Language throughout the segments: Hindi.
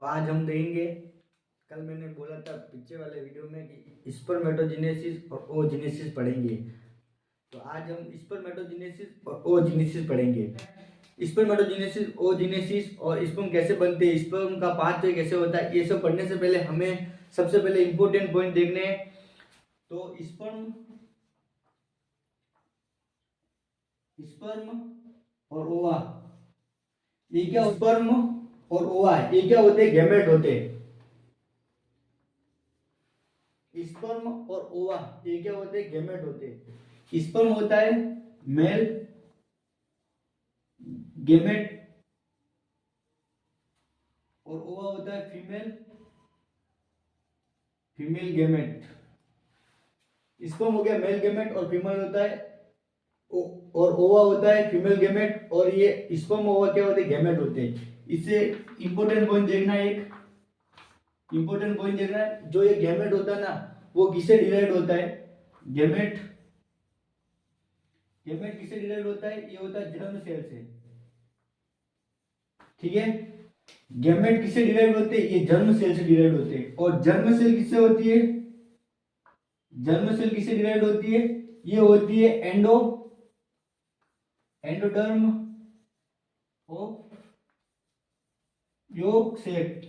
तो आज हम देखेंगे, कल मैंने बोला था पीछे वाले वीडियो में कि स्पर्मेटोजेनेसिस और ओजेनेसिस पढ़ेंगे। तो आज हम स्पर्मेटोजेनेसिस और ओजेनेसिस पढ़ेंगे। स्पर्मेटोजेनेसिस, ओजेनेसिस और स्पर्म कैसे बनते हैं, स्पर्म का पाथवे कैसे होता है, ये सब पढ़ने से पहले हमें सबसे पहले इंपॉर्टेंट पॉइंट देखने हैं। तो स्पर्म और ओवा, ये क्या, स्पर्म और ओवा ये क्या होते हैं, गैमेट होते हैं। स्पर्म और ओवा ये क्या होते हैं, गैमेट होते हैं। स्पर्म होता है मेल गैमेट और ओवा होता है फीमेल गैमेट। स्पर्म हो गया मेल गैमेट और फीमेल होता है, और ओवा होता है फीमेल गैमेट। और ये स्पर्म ओवा क्या होते हैं, गैमेट होते हैं। इससे इंपॉर्टेंट पॉइंट देखना है, एक इंपॉर्टेंट पॉइंट देखना है, जो ये गैमेट होता है ना, वो किससे डिराइव होता है। गैमेट किससे डिराइव होता है, ये होता है जर्म सेल से। ठीक है, गैमेट किससे डिराइव होते हैं, ये जर्म सेल से डिराइव होते हैं। और जर्म सेल किससे होती है, जर्म सेल किससे डिराइव होती है, ये होती है एंडोडर्म ऑफ यॉर्क सेल।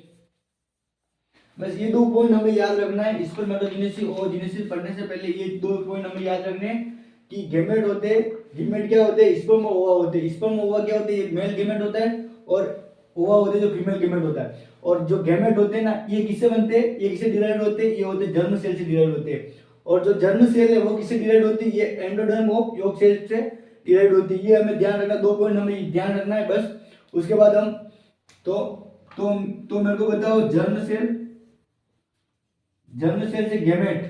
बस ये दो पॉइंट हमें याद रखना है। स्पर्मेटोजेनेसिस और ओजेनेसिस पढ़ने से पहले ये दो पॉइंट हमें याद रखने हैं कि गैमेट होते हैं, गैमेट क्या होते हैं, स्पर्म और ओवा होते हैं। स्पर्म और ओवा क्या होते हैं, मेल गैमेट होता है, और ओवा होते हैं जो फीमेल गैमेट होता है। और जो गैमेट होते हैं ना, ये किससे बनते हैं, ये किससे डिराइव होते हैं, ये होते हैं जर्म सेल से डिराइव होते हैं। और जो जर्म सेल है वो किससे डिराइव होती है, ये एंडोडर्म ऑफ यॉर्क सेल से डिराइव होती है। ये हमें ध्यान रखना, दो पॉइंट हमें ध्यान रखना है बस। उसके बाद हम तो मेरे को बताओ, जर्म सेल से gamete,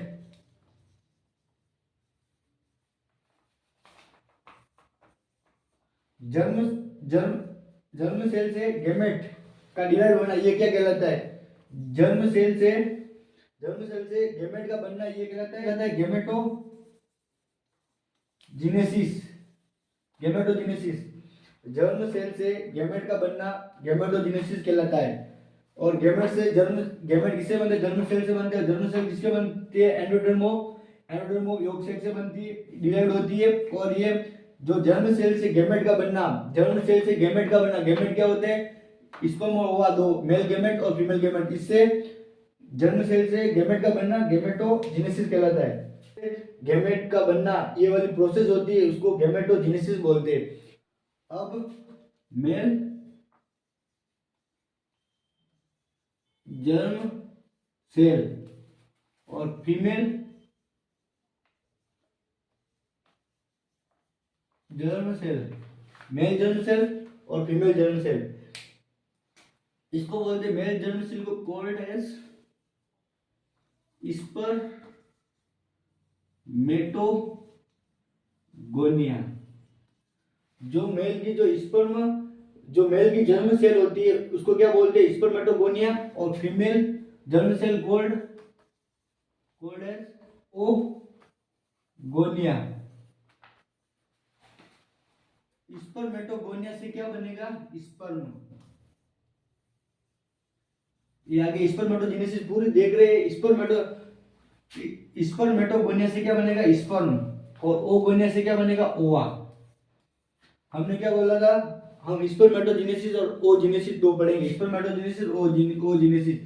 germ germ germ cell से गैमेट का डिराइव होना, ये क्या कहलाता है, जर्म सेल से गैमेट का बनना, ये कहलाता है गैमेटोजेनेसिस। जर्म सेल से गैमेट का बनना गैमेटोजेनेसिस कहलाता है। और गैमेट किससे बनते हैं, जर्म सेल से बनते हैं। जर्म सेल किसके बनती है, एंडोडर्म ऑफ यॉर्क सेल से बनती है, डिराइव होती है। और ये जो जर्म सेल से गैमेट का बनना, गैमेट क्या होते हैं, स्पर्म और ओवा, दो मेल गैमेट और फीमेल गैमेट। इससे जर्म सेल से गैमेट का बनना गैमेटोजेनेसिस कहलाता है। गैमेट का बनना, ये वाली प्रोसेस होती है, उसको गैमेटोजेनेसिस बोलते हैं। अब मेल जर्म सेल और female germ cell, male germ cell और फीमेल जर्म सेल, इसको बोलते हैं, मेल जर्म सेल को कॉल्ड एज स्पर्मेटोगोनिया। जो मेल की जर्म सेल होती है उसको क्या बोलते हैं, स्पर्मेटोगोनिया। और female germ cell called as oogonia. Spermatogonia से क्या बनेगा, स्पर्म। ये आगे स्पर्मेटोजेनेसिस पूरी देख रहे हैं। स्पर्मेटोगोनिया से क्या बनेगा, स्पर्म। और ओगोनिया से क्या बनेगा, ओवा। हमने क्या बोला था, हम स्पर्मेटोजेनेसिस और ओजेनेसिस दो पढ़ेंगे, स्पर्मेटोजेनेसिस और ओजेनेसिस।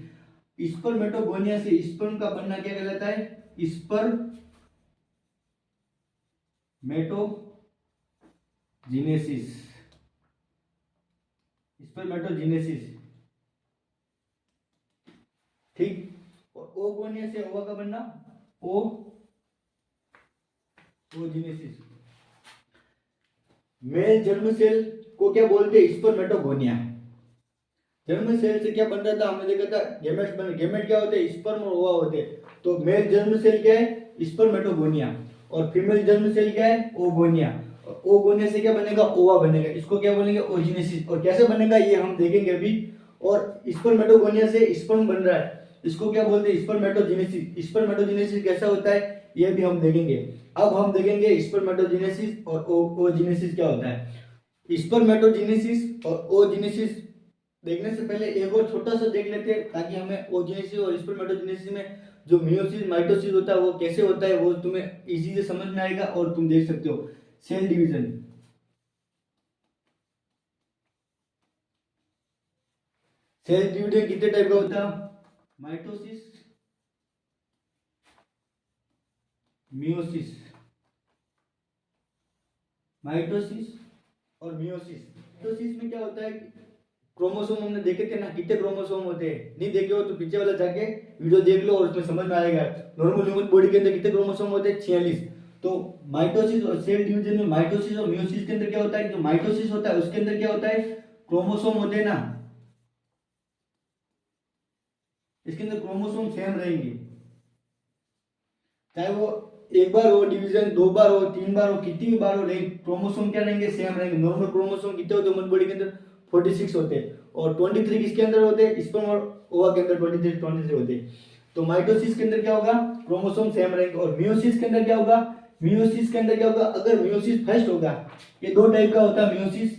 स्पर्मेटोगोनिया से स्पर्म का बनना क्या कहलाता है, स्पर्मेटोजेनेसिस। ठीक। और ओगोनिया से ओवा का बनना ओजेनेसिस। मेल जर्म सेल को क्या बोलते हैं, स्पर्मेटोगोनिया। जर्म सेल से क्या बन रहा था, हमने देखा था गैमेट क्या होते हैं, स्पर्म और ओवा होते हैं। तो मेल जर्म सेल क्या है, स्पर्मेटोगोनिया। और फीमेल जर्म सेल क्या है, ओगोनिया। ओगोनिया से क्या बनेगा, ओवा बनेगा। इसको क्या बोलेंगे, ओजेनेसिस। और कैसे बनेगा ये हम देखेंगे अभी। और स्पर्मेटोगोनिया से स्पर्म बन रहा है, इसको क्या बोलते हैं, स्पर्मेटोजेनेसिस। स्पर्मेटोजेनेसिस कैसा होता है ये भी हम देखेंगे। अब हम देखेंगे स्पर्मेटोजेनेसिस और ओजेनेसिस क्या होता है। स्पर्मेटोजेनेसिस और ओजेनेसिस देखने से पहले एक और छोटा सा देख लेते हैं, ताकि हमें ओजेनेसिस और स्पर्मेटोजेनेसिस में जो मियोसिस माइटोसिस होता है वो कैसे होता है वो तुम्हें इजी से समझ में आएगा और तुम देख सकते हो। सेल डिवीजन, सेल डिवीजन कितने टाइप का होता है? माइटोसिस, मियोसिस, माइटोसिस और मियोसिस। मियोसिस में क्या होता है, क्रोमोसोम हमने देखे थे ना, कितने क्रोमोसोम होते हैं? नहीं देखे हो तो पीछे वाला जाके वीडियो देख लो और उसमें समझ में आएगा। नॉर्मल ह्यूमन बॉडी के अंदर कितने क्रोमोसोम होते हैं? 46। तो माइटोसिस और सेल डिवीजन में माइटोसिस और मियोसिस के अंदर क्या होता है, जो माइटोसिस होता है उसके अंदर क्या होता है, क्रोमोसोम होते हैं ना, इसके अंदर क्रोमोसोम सेम रहेंगे, चाहे वो एक बार हो डिवीजन, दो बार हो, तीन बार हो, कितनी भी बार हो, लेकिन क्रोमोसोम क्या रहेंगे, सेम रहेंगे। नॉर्मल क्रोमोसोम कितने होते हैं ह्यूमन बॉडी के अंदर? 46 होते हैं। और 23 किसके अंदर होते हैं? स्पर्म और ओवा के अंदर 23 होते हैं। तो माइटोसिस के अंदर क्या होगा, क्रोमोसोम सेम रहेंगे। और मियोसिस के अंदर क्या होगा, मियोसिस के अंदर क्या होगा, अगर मियोसिस फर्स्ट होगा, ये दो टाइप का होता है मियोसिस,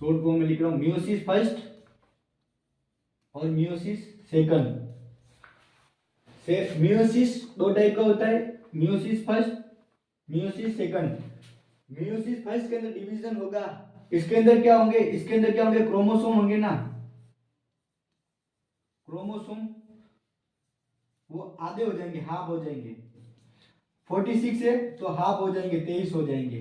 शॉर्ट फॉर्म में लिख रहा हूं, मियोसिस फर्स्ट और मियोसिस सेकंड। मियोसिस दो टाइप का होता है, meiosis first, meiosis second. Meiosis first के अंदर डिवीजन होगा, इसके अंदर क्या होंगे, इसके अंदर क्या होंगे, क्रोमोसोम होंगे ना, क्रोमोसोम वो आधे हो जाएंगे, हाफ हो जाएंगे। 46 है तो हाफ हो जाएंगे, 23 हो जाएंगे।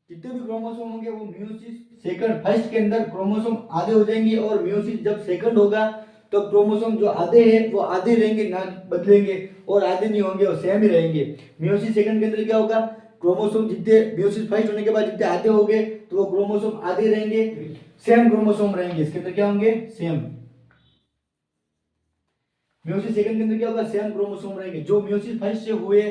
जितने भी क्रोमोसोम होंगे वो मियोसिस सेकंड फर्स्ट के अंदर क्रोमोसोम आधे हो जाएंगे, और मियोसिस जब सेकंड होगा तो क्रोमोसोम जो आधे हैं वो आधे रहेंगे, ना बदलेंगे, और आधे नहीं होंगे और सेम ही रहेंगे। मियोसिस सेकंड के अंदर क्या होगा, क्रोमोसोम जितने मियोसिस फर्स्ट होने के बाद जितने आधे हो गए तो वो क्रोमोसोम आधे रहेंगे, सेम क्रोमोसोम रहेंगे, इसके अंदर क्या होंगे, सेम। मियोसिस सेकंड के अंदर क्या होगा, सेम क्रोमोसोम रहेंगे। जो मियोसिस फर्स्ट से हुए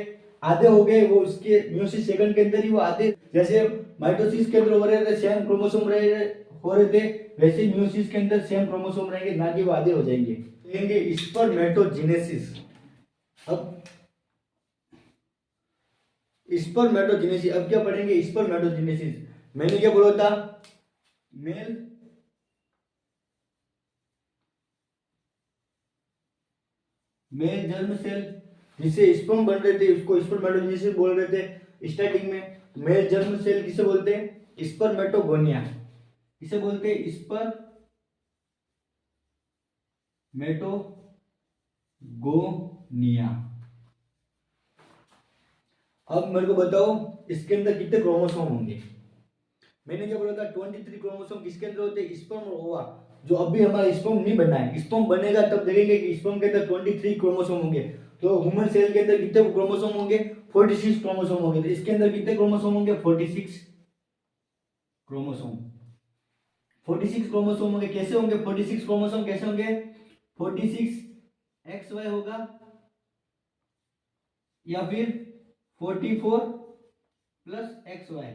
आधे हो गए वो उसके मियोसिस सेकंड के अंदर ही वो आधे, जैसे माइटोसिस के अंदर हो रहे थे सेम क्रोमोसोम रहे हो रहे थे, वैसे मियोसिस के अंदर सेम क्रोमोसोम रहेंगे, ना कि वो आधे हो जाएंगे। लेंगे स्पर्मेटोजेनेसिस। अब स्पर्मेटोजेनेसिस, अब क्या पढ़ेंगे, स्पर्मेटोजेनेसिस। मैंने क्या बोला था, मेल मेल जर्म सेल जिससे स्पर्म बन रहे थे उसको स्पर्मेटोजेनेसिस बोल रहे थे स्टार्टिंग में। मेल जर्म सेल किसे बोलते हैं, स्पर्मेटोगोनिया। किसे बोलते हैं, स्पर्मेटोगोनिया। अब मेरे को बताओ इसके अंदर कितने क्रोमोसोम होंगे। मैंने क्या बोला था, 23 क्रोमोसोम किसके अंदर होते हैं, स्पर्म और ओवा। जो अभी हमारा स्पर्म नहीं बना है, स्पर्म बनेगा तब देखेंगे कि स्पर्म के अंदर 23 क्रोमोसोम होंगे। तो ह्यूमन सेल के अंदर कितने क्रोमोसोम होंगे, 46 क्रोमोसोम होंगे। तो इसके अंदर कितने क्रोमोसोम होंगे, 46 क्रोमोसोम। 46 क्रोमोसोम होंगे, कैसे होंगे 46 क्रोमोसोम, कैसे होंगे, 46 XY होगा या फिर 44 प्लस XY।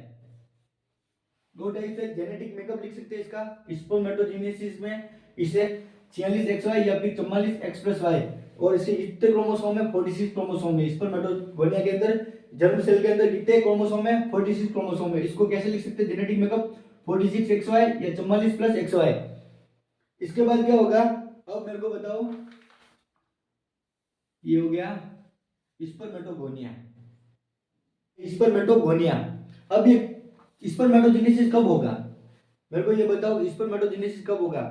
दो टाइप से जेनेटिक मेकअप लिख सकते हैं इसका स्पर्मेटोजेनेसिस में, इसे 46XY या फिर 44X+Y। और इसके कितने क्रोमोसोम है, 46 क्रोमोसोम है। स्पर्मेटोगोनिया के अंदर जर्म सेल के अंदर कितने क्रोमोसोम है, 46 क्रोमोसोम है। इसको कैसे लिख सकते हैं जेनेटिक मेकअप, 46XY या 44 प्लस XY। इसके बाद क्या होगा, अब मेरे को बताओ, ये हो गया स्पर्मेटोगोनिया, स्पर्मेटोगोनिया। अब ये स्पर्मेटोजेनेसिस कब होगा, मेरे को ये बताओ, स्पर्मेटोजेनेसिस कब होगा,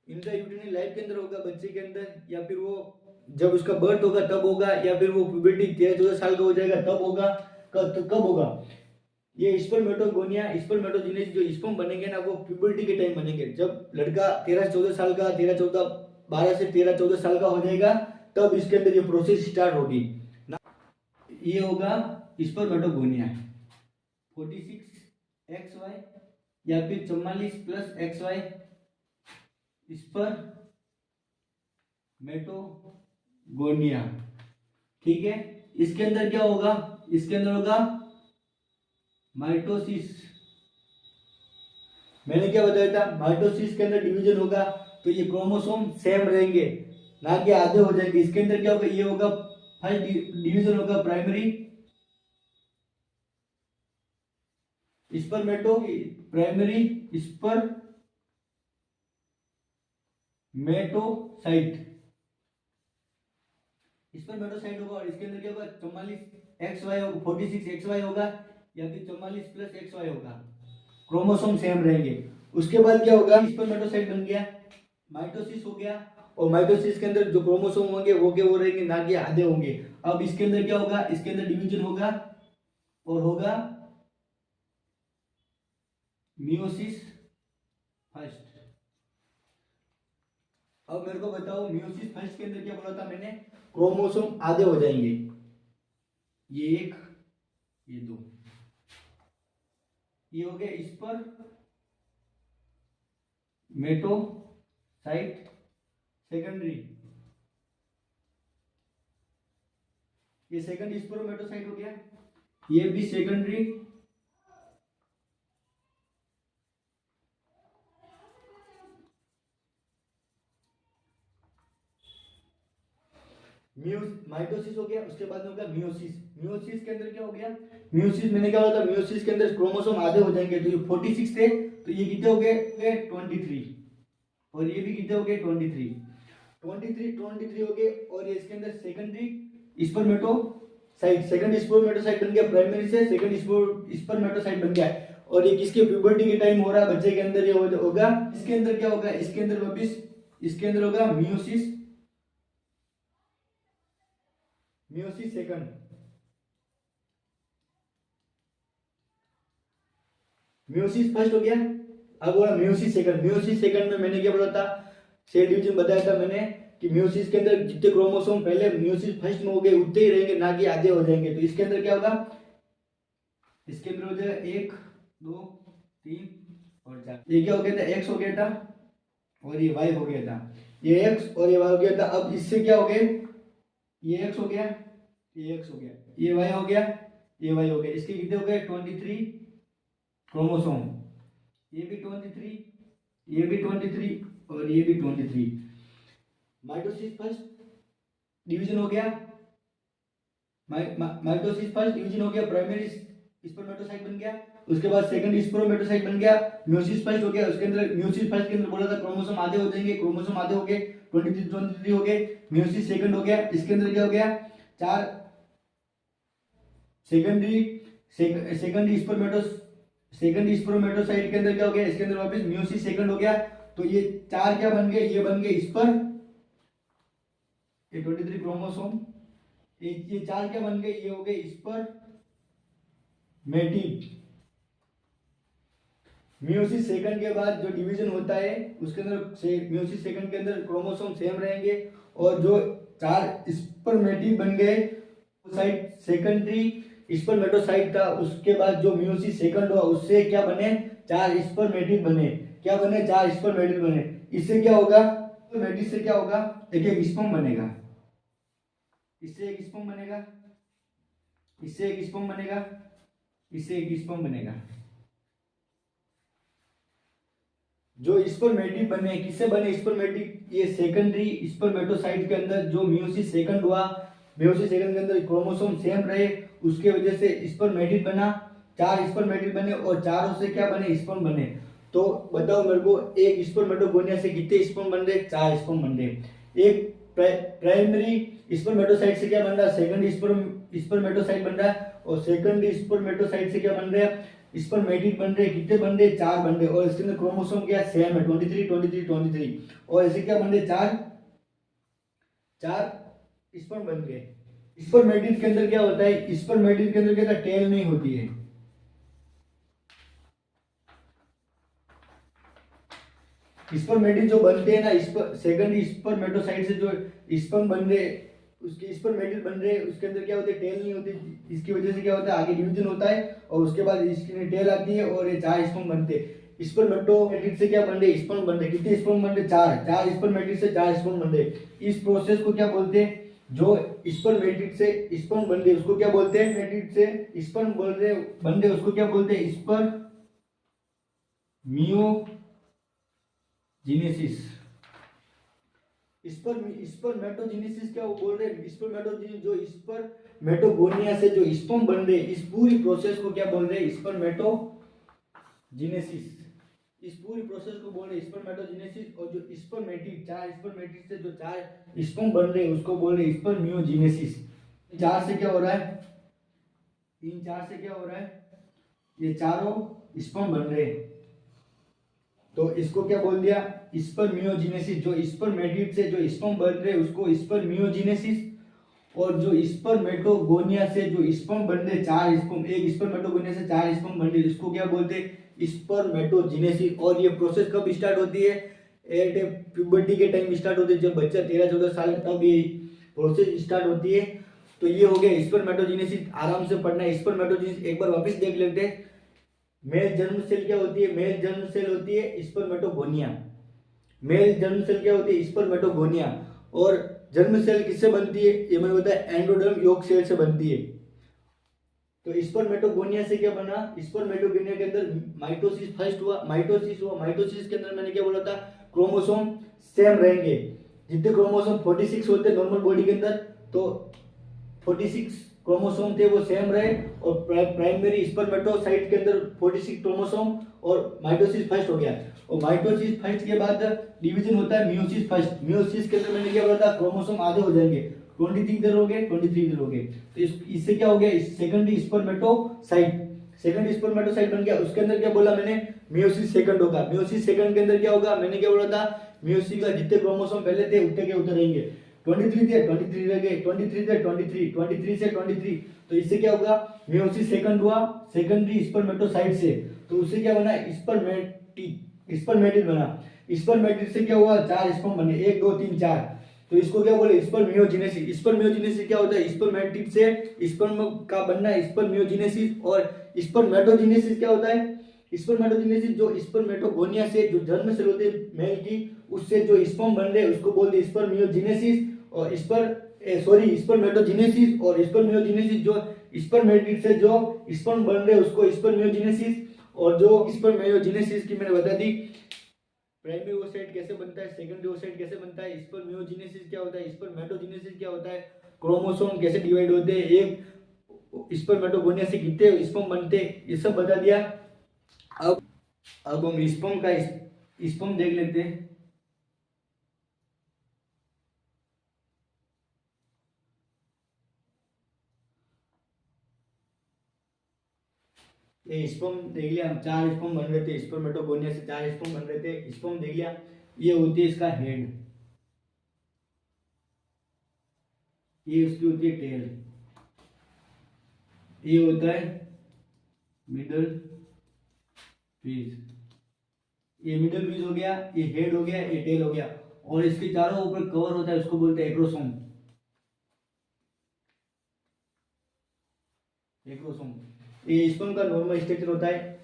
इंट्रायूटेरिन लाइफ के अंदर होगा बच्चे के अंदर, या फिर वो जब उसका बर्थ होगा तब होगा, या फिर वो प्यूबर्टी 13-14 साल का हो जाएगा तब होगा, कब होगा। ये स्पर्मेटोगोनिया स्पर्मेटोजेनेसिस जो स्पर्म बनेंगे ना वो प्यूबर्टी के टाइम बनेंगे, जब लड़का 13-14 साल का, 12 से 13-14 साल का हो जाएगा तब इसके अंदर ये प्रोसेस स्टार्ट होगी ना। ये होगा स्पर्मेटोगोनिया, 46XY या फिर 44 प्लस XY स्पर्मेटोगोनिया। ठीक है, इसके अंदर क्या होगा, इसके अंदर होगा माइटोसिस। मैंने क्या बताया था, माइटोसिस के अंदर डिवीजन होगा तो ये क्रोमोसोम सेम रहेंगे, ना कि आधे हो जाएंगे। इसके अंदर क्या होगा, ये होगा फर्स्ट डिवीजन होगा प्राइमरी स्पर्मेटो प्राइमरी स्पर्मेटोसाइट, स्पर्मेटोसाइट होगा। और इसके अंदर क्या होगा, 44 XY होगा, 46 XY होगा या फिर 44 प्लस XY होगा, क्रोमोसोम सेम रहेंगे। उसके बाद क्या होगा, स्पर्मेटोसाइट बन गया, माइटोसिस हो गया, और माइटोसिस के अंदर जो क्रोमोसोम होंगे वो रहेंगे, ना कि आधे होंगे। अब इसके अंदर क्या होगा, इसके अंदर डिवीजन होगा और होगा मियोसिस फर्स्ट। अब मेरे को बताओ, मियोसिस फर्स्ट के अंदर क्या बोला था मैंने, क्रोमोसोम आधे हो जाएंगे, ये एक, ये दो, ये हो गया स्पर्मेटोसाइट सेकेंडरी, ये सेकंड स्पर्मेटोसाइट हो गया, ये भी सेकेंडरी। माइटोसिस हो गया, उसके बाद में होगा मियोसिस। मियोसिस के अंदर क्या हो गया, मियोसिस मैंने क्या बोला था, मियोसिस के अंदर क्रोमोसोम आधे हो जाएंगे, तो ये 46 थे, तो ये कितने हो गए 23, और ये भी कितने हो गए 23 हो गए। और ये इसके अंदर सेकेंडरी स्पर्मेटोसाइट, सेकंड स्पर्मेटोसाइट बन गया, प्राइमरी से सेकंड स्पर्मेटोसाइट बन गया। और ये किसके प्यूबर्टी के टाइम हो रहा है, बच्चे के अंदर ये होगा। इसके अंदर क्या होगा, इसके अंदर वापिस इसके अंदर होगा मियोसिस सेकंड, मियोसिस फर्स्ट हो गया, अब बोला मियोसिस सेकंड। मियोसिस सेकंड में मैंने क्या बोला था, सेल डिवीजन बताया था मैंने कि मियोसिस के अंदर जितने क्रोमोसोम पहले मियोसिस फर्स्ट में हो गए उतने ही रहेंगे, ना कि आधे हो जाएंगे। तो इसके अंदर क्या होगा, इसके अंदर हो जाएगा 1 2 3 और 4, ये क्या हो गया था, एक्स हो गया था और ये वाई हो गया था, ये एक्स और ये वाई हो गया था। अब इससे क्या हो गया, ये एक्स हो गया, ये एक्स हो गया, ये वाई हो गया, ये वाई हो गया, इसके कितने हो गए 23 क्रोमोसोम, ये भी 23, ये भी 23 और ये भी 23। माइटोसिस फर्स्ट डिवीजन हो गया, माइटोसिस फर्स्ट डिवीजन हो गया, प्राइमरी स्पर्मेटोसाइट बन गया, उसके बाद सेकंड स्पर्मेटोसाइट बन गया, मियोसिस फर्स्ट हो गया। उसके अंदर मियोसिस फर्स्ट के अंदर बोला था क्रोमोसोम आधे हो जाएंगे, क्रोमोसोम आधे हो गए, 23 हो गए। मियोसिस सेकंड हो गया, इसके अंदर क्या हो गया, 4 सेकंड स्पर्मेटोसाइट के अंदर क्या हो गया, इसके अंदर वापस मियोसिस सेकंड हो गया। तो ये 4 क्या बन गए, ये बन गए ये 23 क्रोमोसोम, ये 4 क्या बन गए, ये हो गए स्पर्मेटिड। मियोसिस सेकंड के बाद जो डिवीजन होता है उसके अंदर मियोसिस सेकंड के अंदर क्रोमोसोम सेम रहेंगे, और जो 4 स्पर्मेटिड बन गए साइट सेकेंडरी स्पर्मेटोसाइट था, उसके बाद जो मियोसिस सेकंड हुआ उससे क्या बने, 4 स्पर्मेटिड बने। क्या बने, 4 स्पर्मेटिड बने। इससे क्या होगा, स्पर्मेटिड से क्या होगा, एक स्पर्म बनेगा, इससे एक स्पर्म बनेगा, इससे एक स्पर्म बनेगा, इससे एक स्पर्म बनेगा। जो स्पर्मेटिड बने, किससे बने स्पर्मेटिड, ये सेकेंडरी स्पर्मेटोसाइट के अंदर जो मियोसिस सेकंड हुआ, मियोसिस सेकंड के अंदर क्रोमोसोम सेम रहे, उसके वजह से स्पर्मेटिड बना, 4 स्पर्मेटिड बने, और चारों से क्या बने, स्पर्म बने। तो बताओ मेरे को, एक स्पर्मेटोगोनिया से कितने स्पर्म बन रहे, 4 स्पर्म बन रहे। एक प्राइमरी स्पर्मेटोसाइट से क्या बन रहा, सेकंड स्पर्मेटोसाइट बन रहा है, और सेकंड स्पर्मेटोसाइट से क्या बन रहा है, स्पर्मेटिड बन रहे, कितने बन रहे, 4 बन रहे, और इसके अंदर क्रोमोसोम क्या सेम है, 23 और ऐसे क्या बन रहे, 4 स्पर्म बन गए। स्पर्मेटिड के अंदर क्या होता है, स्पर्मेटिड के अंदर क्या होता है, टेल नहीं होती है। स्पर्मेटिड जो बनते हैं ना, सेकंड स्पर्मेटोसाइट से जो स्पर्म बन रहे, उसके स्पर्मेटिड बन रहे, उसके अंदर क्या होते हैं, टेल नहीं होती। इसकी वजह से क्या होता है, आगे डिवीजन होता है और उसके बाद इसकी टेल आती है और ये 4 स्पर्म बनते हैं। स्पर्मेटोमेटिड से क्या बन रहे, स्पर्म बन रहे, कितने स्पर्म बन रहे, 4 स्पर्मेटिड से 4 स्पर्म बन रहे। इस प्रोसेस को क्या बोलते हैं, जो स्पर्मेटिड से स्पर्म बन रहे उसको क्या बोलते हैं, मेटिड से स्पर्म बन रहे उसको क्या बोलते हैं, स्पर्मियोजेनेसिस। स्पर्मेटोजेनेसिस क्या वो बोल रहे हैं, स्पर्मेटोजेनेसिस जो स्पर्मेटोगोनिया से जो स्पर्म बन रहे, इस पूरी प्रोसेस को क्या बोल रहे हैं, जीनेसिस, इस पूरी प्रोसेस को बोल रहे हैं स्पर्मेटोजेनेसिस। और जो स्पर्मेटिड, 4 स्पर्मेटिड से जो 4 स्पर्म बन रहे हैं उसको बोल रहे हैं स्पर्मियोजेनेसिस। 4 से क्या हो रहा है, इन 4 से क्या हो रहा है, ये चारों स्पर्म बन रहे हैं, तो इसको क्या बोल दिया, स्पर्मियोजेनेसिस। जो स्पर्मेटिड से जो स्पर्म बन रहे हैं उसको स्पर्मियोजेनेसिस। और जो स्पर्मेटोगोनिया से जो स्पर्म बन रहे 4 स्पर्म, एक स्पर्मेटोगोनिया से 4 स्पर्म बन रहे, इसको क्या बोलते हैं, स्पर्मेटोजेनेसिस। और ये प्रोसेस कब स्टार्ट होती है, एट ए प्यूबर्टी के टाइम स्टार्ट होती है, जब बच्चा 13-14 साल तब ये प्रोसेस स्टार्ट होती है। तो ये हो गया स्पर्मेटोजेनेसिस, आराम से पढ़ना है स्पर्मेटोजेनेसिस। एक बार वापस देख लेते हैं। मेल जर्म सेल क्या होती है, मेल जर्म सेल होती है स्पर्मेटोगोनिया। मेल जर्म सेल क्या होती है, स्पर्मेटोगोनिया। और जर्म सेल किससे बनती है, ये मैंने बताया एंडोडर्म योग सेल से बनती है। तो स्पर्मेटोगोनिया से क्या बना, स्पर्मेटोगोनिया के अंदर माइटोसिस फर्स्ट हुआ, माइटोसिस के अंदर मैंने क्या बोला था, क्रोमोसोम सेम रहेंगे। जितने क्रोमोसोम 46 होते हैं नॉर्मल बॉडी के अंदर, तो 46 क्रोमोसोम थे वो सेम रहे। और प्राइमरी स्पर्मेटोसाइट के अंदर 46 क्रोमोसोम, और माइटोसिस फर्स्ट हो गया। और माइटोसिस फर्स्ट के बाद डिवीजन होता है मियोसिस फर्स्ट। मियोसिस के अंदर मैंने क्या बोला था, क्रोमोसोम आधे हो जाएंगे, 23 इधर हो गए, 23 इधर हो गए। तो इससे क्या हो गया, सेकंडरी स्पर्मेटोसाइट, सेकंडरी स्पर्मेटोसाइट बन गया। उसके अंदर क्या बोला मैंने, मियोसिस सेकंड होगा। मियोसिस सेकंड के अंदर क्या होगा, मैंने क्या बोला था, मियोसिस का जितने क्रोमोसोम पहले थे उतने के उतने रहेंगे। 23 थे, 23 रह गए, 23 थे, 23, 23 से 23। तो इससे क्या होगा, मियोसिस सेकंड हुआ सेकंडरी स्पर्मेटोसाइट से। तो उससे क्या बना, स्पर्मेटिड बना। स्पर्मेटिड से क्या हुआ, 4 स्पर्म बने, 1 2 3 4। तो इसको क्या बोले, स्पर्मियोजेनेसिस। स्पर्मियोजेनेसिस क्या होता है, स्पर्मेटिड से स्पर्म का बनना, स्पर्मियोजेनेसिस। और स्पर्मेटोजेनेसिस क्या होता है, स्पर्मेटोजेनेसिस जो स्पर्मेटोगोनिया से जो जर्म सेल होते हैं मेल की, उससे जो स्पर्म बन रहे उसको बोलते हैं स्पर्मियोजेनेसिस। और स्पर्मेटोजेनेसिस। और स्पर्मियोजेनेसिस जो स्पर्मेटिड से जो स्पर्म बन रहे उसको स्पर्मियोजेनेसिस। और जो स्पर्मियोजेनेसिस की मैंने बता दी, प्राइमरी ओसाइट कैसे बनता है, सेकेंडरी ओसाइट कैसे बनता है, स्पर्मियोजेनेसिस क्या होता है, स्पर्मेटोजेनेसिस क्या होता है, क्रोमोसोम कैसे डिवाइड होते हैं, एक स्पर्मेटोगोनिया से कितने स्पर्म बनते हैं, ये सब बता दिया। अब हम स्पर्म देख लेते हैं। ये स्पर्म देख लिया, 4 स्पर्म बन रहे थे, स्पर्मेटोगोनिया से 4 स्पर्म बन रहे थे, स्पर्म देख लिया। ये होती है इसका हेड, ये उसकी होती है टेल, ये होता है मिडल पीस। ये मिडल पीस हो गया, ये हेड हो गया, ये टेल हो गया। और इसके चारों ऊपर कवर होता है, उसको बोलते हैं एक्रोसोम। एक्रोसोम ये स्पर्म का नॉर्मल स्ट्रक्चर होता है।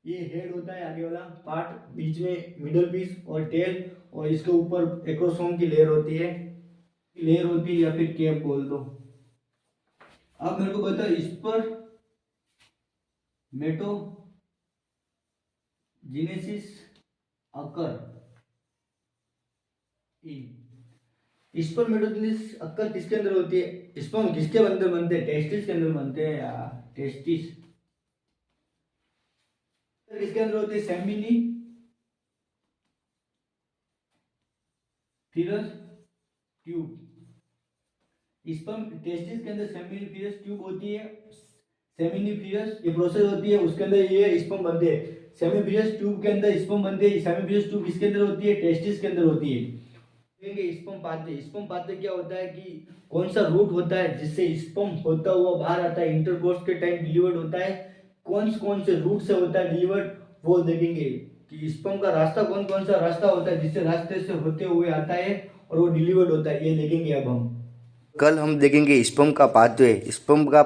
ये हेड होता है आगे वाला पार्ट, बीच में मिडल पीस और टेल, और इसके ऊपर एक्रोसोम की लेयर होती है, या फिर कैप बोल दो। अब मेरे को बताओ स्पर्मेटोजेनेसिस अकर इन स्पर्मेटोजेनेसिस अकर किसके अंदर होती है, स्पर्म किसके अंदर बनते हैं, टेस्टिस के अंदर बनते हैं यार, टेस्टिस किसके अंदर होते हैं, सेमिनी फिरस ट्यूब। स्पर्म टेस्टिस के अंदर सेमिनिफेरस ट्यूब होती है, सेमिनिफेरस ये प्रोसेस होती है, उसके अंदर ये स्पर्म बनते हैं। सेमिनिफेरस ट्यूब के अंदर स्पर्म बनते हैं। सेमिनिफेरस ट्यूब किसके अंदर होती है, टेस्टिस के अंदर होती है। देखेंगे स्पर्म पाथवे क्या होता है, कि कौन सा रूट होता है जिससे स्पर्म होता हुआ बाहर आता है, इंटरकोर्स के टाइम डिलीवर्ड होता है, कौन से रूट से होता है डिलीवर्ड, वो देखेंगे कि स्पर्म का रास्ता कौन सा रास्ता होता है जिससे रास्ते से होते हुए आता है और वो डिलीवर्ड होता है, ये देखेंगे अब हम। कल हम देखेंगे स्पर्म का पाथवे। स्पर्म का